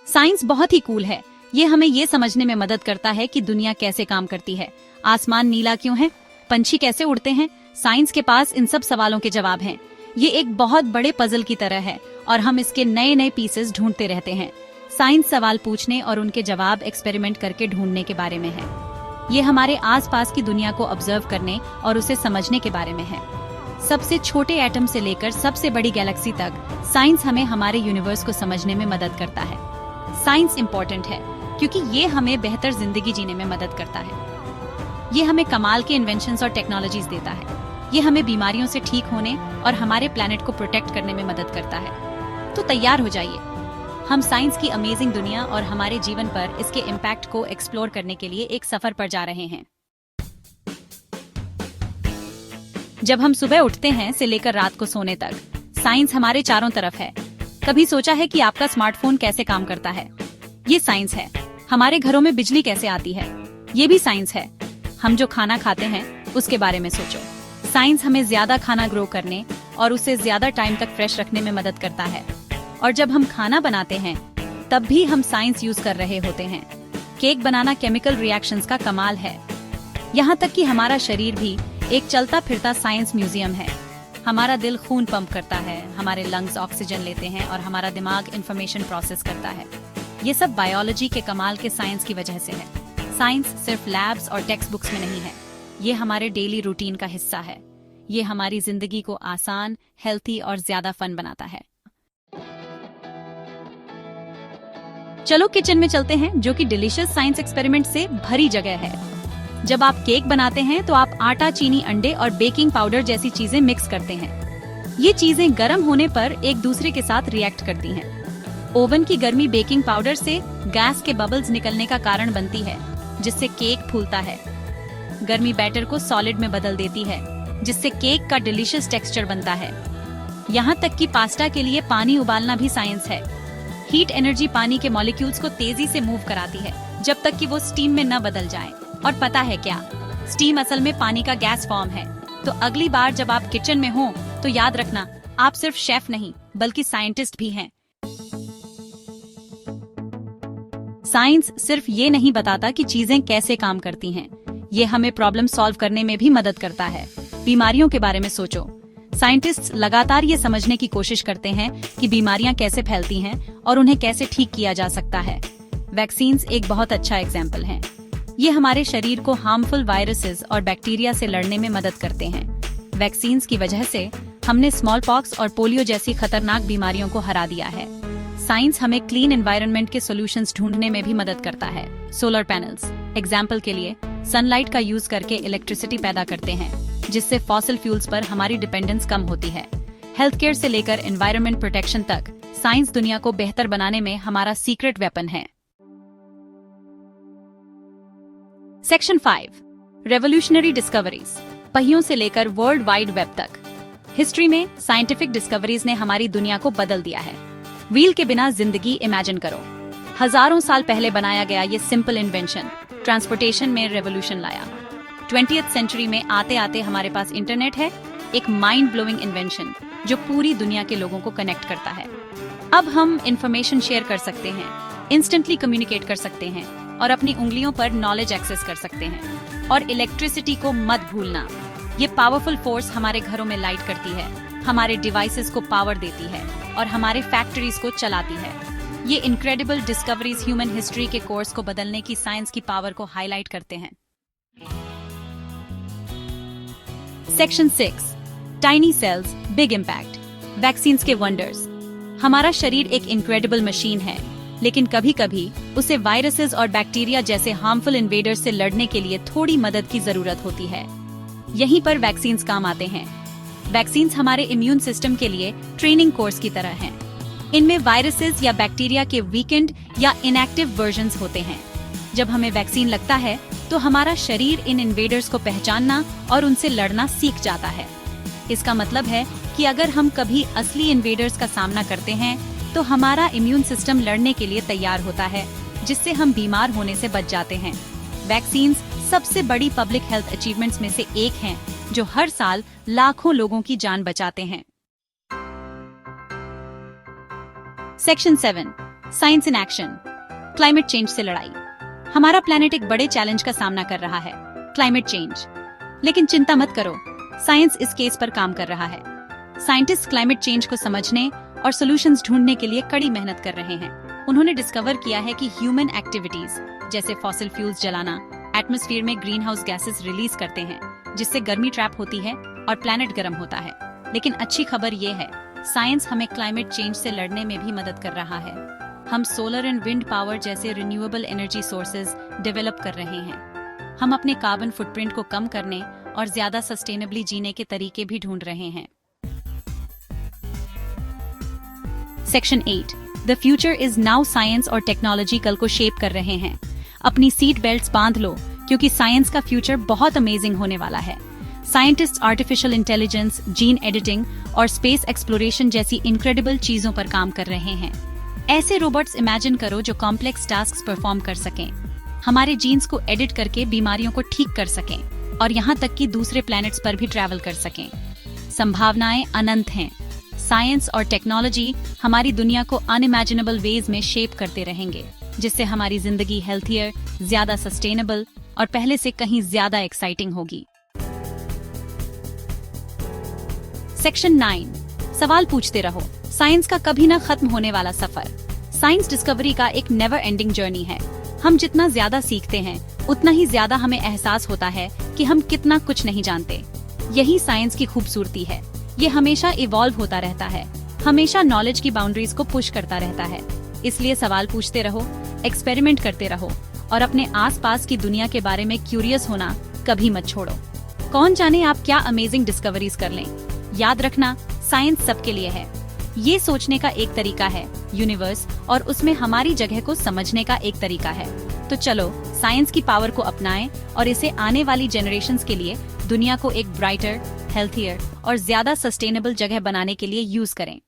Science बहुत ही cool है। ये हमें ये समझने में मदद करता है कि दुनिया कैसे काम करती है। आसमान नीला क्यों है, पंछी कैसे उड़ते हैं, साइंस के पास इन सब सवालों के जवाब हैं। ये एक बहुत बड़े पजल की तरह है और हम इसके नए नए पीसेस ढूंढते रहते हैं। साइंस सवाल पूछने और उनके जवाब एक्सपेरिमेंट करके ढूंढने के बारे में है। ये हमारे आसपास की दुनिया को ऑब्जर्व करने और उसे समझने के बारे में है। सबसे छोटे एटम से लेकर सबसे बड़ी गैलेक्सी तक साइंस हमें हमारे यूनिवर्स को समझने में मदद करता है। साइंस इम्पोर्टेंट है क्योंकि ये हमें बेहतर जिंदगी जीने में मदद करता है। ये हमें कमाल के इन्वेंशंस और टेक्नोलॉजीज देता है। ये हमें बीमारियों से ठीक होने और हमारे प्लेनेट को प्रोटेक्ट करने में मदद करता है। तो तैयार हो जाइए, हम साइंस की अमेजिंग दुनिया और हमारे जीवन पर इसके इम्पैक्ट को एक्सप्लोर करने के लिए एक सफर पर जा रहे हैं। जब हम सुबह उठते हैं से लेकर रात को सोने तक, साइंस हमारे चारों तरफ है। कभी सोचा है कि आपका स्मार्टफोन कैसे काम करता है? ये साइंस है। हमारे घरों में बिजली कैसे आती है? ये भी साइंस है। हम जो खाना खाते हैं उसके बारे में सोचो। साइंस हमें ज्यादा खाना ग्रो करने और उसे ज्यादा टाइम तक फ्रेश रखने में मदद करता है। और जब हम खाना बनाते हैं तब भी हम साइंस यूज कर रहे होते हैं। केक बनाना केमिकल रिएक्शंस का कमाल है। यहाँ तक कि हमारा शरीर भी एक चलता फिरता साइंस म्यूजियम है। हमारा दिल खून पंप करता है, हमारे लंग्स ऑक्सीजन लेते हैं और हमारा दिमाग इंफॉर्मेशन प्रोसेस करता है। ये सब बायोलॉजी के कमाल के साइंस की वजह से है। साइंस सिर्फ लैब्स और टेक्स्ट बुक्स में नहीं है, ये हमारे डेली रूटीन का हिस्सा है। ये हमारी जिंदगी को आसान, हेल्थी और ज्यादा फन बनाता है। चलो किचन में चलते हैं, जो कि डिलीशियस साइंस एक्सपेरिमेंट से भरी जगह है। जब आप केक बनाते हैं तो आप आटा, चीनी, अंडे और बेकिंग पाउडर जैसी चीजें मिक्स करते हैं। ये चीजें गर्म होने पर एक दूसरे के साथ रिएक्ट करती हैं। ओवन की गर्मी बेकिंग पाउडर से गैस के बबल्स निकलने का कारण बनती है, जिससे केक फूलता है। गर्मी बैटर को सॉलिड में बदल देती है, जिससे केक का डिलीशियस टेक्सचर बनता है। यहाँ तक कि पास्ता के लिए पानी उबालना भी साइंस है। हीट एनर्जी पानी के मॉलिक्यूल्स को तेजी से मूव कराती है, जब तक कि वो स्टीम में न बदल जाए। और पता है क्या, स्टीम असल में पानी का गैस फॉर्म है। तो अगली बार जब आप किचन में हो तो याद रखना, आप सिर्फ शेफ नहीं बल्कि साइंटिस्ट भी हैं। साइंस सिर्फ ये नहीं बताता कि चीजें कैसे काम करती हैं, ये हमें प्रॉब्लम सॉल्व करने में भी मदद करता है। बीमारियों के बारे में सोचो। साइंटिस्ट्स लगातार ये समझने की कोशिश करते हैं कि बीमारियां कैसे फैलती हैं और उन्हें कैसे ठीक किया जा सकता है। वैक्सीन्स एक बहुत अच्छा एग्जाम्पल है। ये हमारे शरीर को हार्मफुल वायरसेस और बैक्टीरिया से लड़ने में मदद करते हैं। वैक्सीन्स की वजह से हमने स्मॉल पॉक्स और पोलियो जैसी खतरनाक बीमारियों को हरा दिया है। साइंस हमें क्लीन एनवायरनमेंट के सॉल्यूशंस ढूंढने में भी मदद करता है। सोलर पैनल्स एग्जाम्पल के लिए सनलाइट का यूज करके इलेक्ट्रिसिटी पैदा करते हैं, जिससे फॉसिल फ्यूल्स पर हमारी डिपेंडेंस कम होती है। हेल्थ केयर से लेकर एनवायरनमेंट प्रोटेक्शन तक, साइंस दुनिया को बेहतर बनाने में हमारा सीक्रेट वेपन है। सेक्शन 5 रेवोल्यूशनरी डिस्कवरीज, पहियों से लेकर वर्ल्ड वाइड वेब तक। हिस्ट्री में साइंटिफिक डिस्कवरीज ने हमारी दुनिया को बदल दिया है। व्हील के बिना जिंदगी इमेजिन करो। हजारों साल पहले बनाया गया ये सिंपल इन्वेंशन ट्रांसपोर्टेशन में रेवोल्यूशन लाया। 20th सेंचुरी में आते आते हमारे पास इंटरनेट है, एक माइंड ब्लोइंग इन्वेंशन जो पूरी दुनिया के लोगों को कनेक्ट करता है। अब हम इंफॉर्मेशन शेयर कर सकते हैं, इंस्टेंटली कम्युनिकेट कर सकते हैं और अपनी उंगलियों पर नॉलेज एक्सेस कर सकते हैं। और इलेक्ट्रिसिटी को मत भूलना, ये पावरफुल फोर्स हमारे घरों में लाइट करती है, हमारे डिवाइसेस को पावर देती है और हमारे फैक्ट्रीज को चलाती है। ये इनक्रेडिबल डिस्कवरीज ह्यूमन हिस्ट्री के कोर्स को बदलने की साइंस की पावर को हाईलाइट करते हैं। Section 6 tiny cells big impact, vaccines के वंडर्स। हमारा शरीर एक इनक्रेडिबल मशीन है, लेकिन कभी कभी उसे वायरसेस और बैक्टीरिया जैसे हार्मफुल इन्वेडर्स से लड़ने के लिए थोड़ी मदद की जरूरत होती है। यहीं पर वैक्सीन्स काम आते हैं। वैक्सीन्स हमारे इम्यून सिस्टम के लिए ट्रेनिंग कोर्स की तरह हैं। इनमें वायरसेस या बैक्टीरिया के वीकेंड या इनएक्टिव वर्जन्स होते हैं। जब हमें वैक्सीन लगता है तो हमारा शरीर इन इन्वेडर्स को पहचानना और उनसे लड़ना सीख जाता है। इसका मतलब है कि अगर हम कभी असली इन्वेडर्स का सामना करते हैं तो हमारा इम्यून सिस्टम लड़ने के लिए तैयार होता है, जिससे हम बीमार होने से बच जाते हैं। वैक्सीन्स सबसे बड़ी पब्लिक हेल्थ अचीवमेंट्स में से एक हैं, जो हर साल लाखों लोगों की जान बचाते हैं। Section 7 science in action. Climate change से लड़ाई। हमारा प्लेनेट एक बड़े चैलेंज का सामना कर रहा है, क्लाइमेट चेंज। लेकिन चिंता मत करो, साइंस इस केस पर काम कर रहा है। साइंटिस्ट क्लाइमेट चेंज को समझने और सॉल्यूशंस ढूंढने के लिए कड़ी मेहनत कर रहे हैं। उन्होंने डिस्कवर किया है कि ह्यूमन एक्टिविटीज जैसे फॉसिल फ्यूल्स जलाना एटमॉस्फेयर में ग्रीन हाउस गैसेस रिलीज करते हैं, जिससे गर्मी ट्रैप होती है और प्लैनेट गर्म होता है। लेकिन अच्छी खबर ये है, साइंस हमें क्लाइमेट चेंज से लड़ने में भी मदद कर रहा है। हम सोलर एंड विंड पावर जैसे रिन्यूएबल एनर्जी सोर्सेज डेवलप कर रहे हैं। हम अपने कार्बन फुटप्रिंट को कम करने और ज्यादा सस्टेनेबली जीने के तरीके भी ढूंढ रहे हैं। Section 8 the future is now. Science और टेक्नोलॉजी कल को शेप कर रहे हैं। अपनी सीट बेल्ट्स बांध लो, क्योंकि साइंस का फ्यूचर बहुत अमेजिंग होने वाला है। Scientist artificial intelligence, gene editing और स्पेस एक्सप्लोरेशन जैसी इनक्रेडिबल चीजों पर काम कर रहे हैं। ऐसे रोबोट्स इमेजिन करो जो कॉम्प्लेक्स टास्क परफॉर्म कर सकें, हमारे जीन्स को एडिट करके बीमारियों को ठीक कर सकें और यहाँ तक कि दूसरे प्लैनेट्स पर भी ट्रैवल कर सकें। संभावनाएं अनंत हैं। साइंस और टेक्नोलॉजी हमारी दुनिया को अनइमेजिनेबल वेज में शेप करते रहेंगे, जिससे हमारी जिंदगी हेल्थियर, ज्यादा सस्टेनेबल और पहले से कहीं ज्यादा एक्साइटिंग होगी। सेक्शन 9 सवाल पूछते रहो। साइंस का कभी न खत्म होने वाला सफर। साइंस डिस्कवरी का एक नेवर एंडिंग जर्नी है। हम जितना ज्यादा सीखते हैं, उतना ही ज्यादा हमें एहसास होता है कि हम कितना कुछ नहीं जानते। यही साइंस की खूबसूरती है। ये हमेशा इवॉल्व होता रहता है, हमेशा नॉलेज की बाउंड्रीज को पुश करता रहता है। इसलिए सवाल पूछते रहो, एक्सपेरिमेंट करते रहो और अपने आसपास की दुनिया के बारे में क्यूरियस होना कभी मत छोड़ो। कौन जाने आप क्या अमेजिंग डिस्कवरीज कर लें। याद रखना, साइंस सबके लिए है। ये सोचने का एक तरीका है, यूनिवर्स और उसमें हमारी जगह को समझने का एक तरीका है। तो चलो साइंस की पावर को अपनाएं और इसे आने वाली जनरेशंस के लिए दुनिया को एक ब्राइटर, हेल्थियर और ज्यादा सस्टेनेबल जगह बनाने के लिए यूज करें।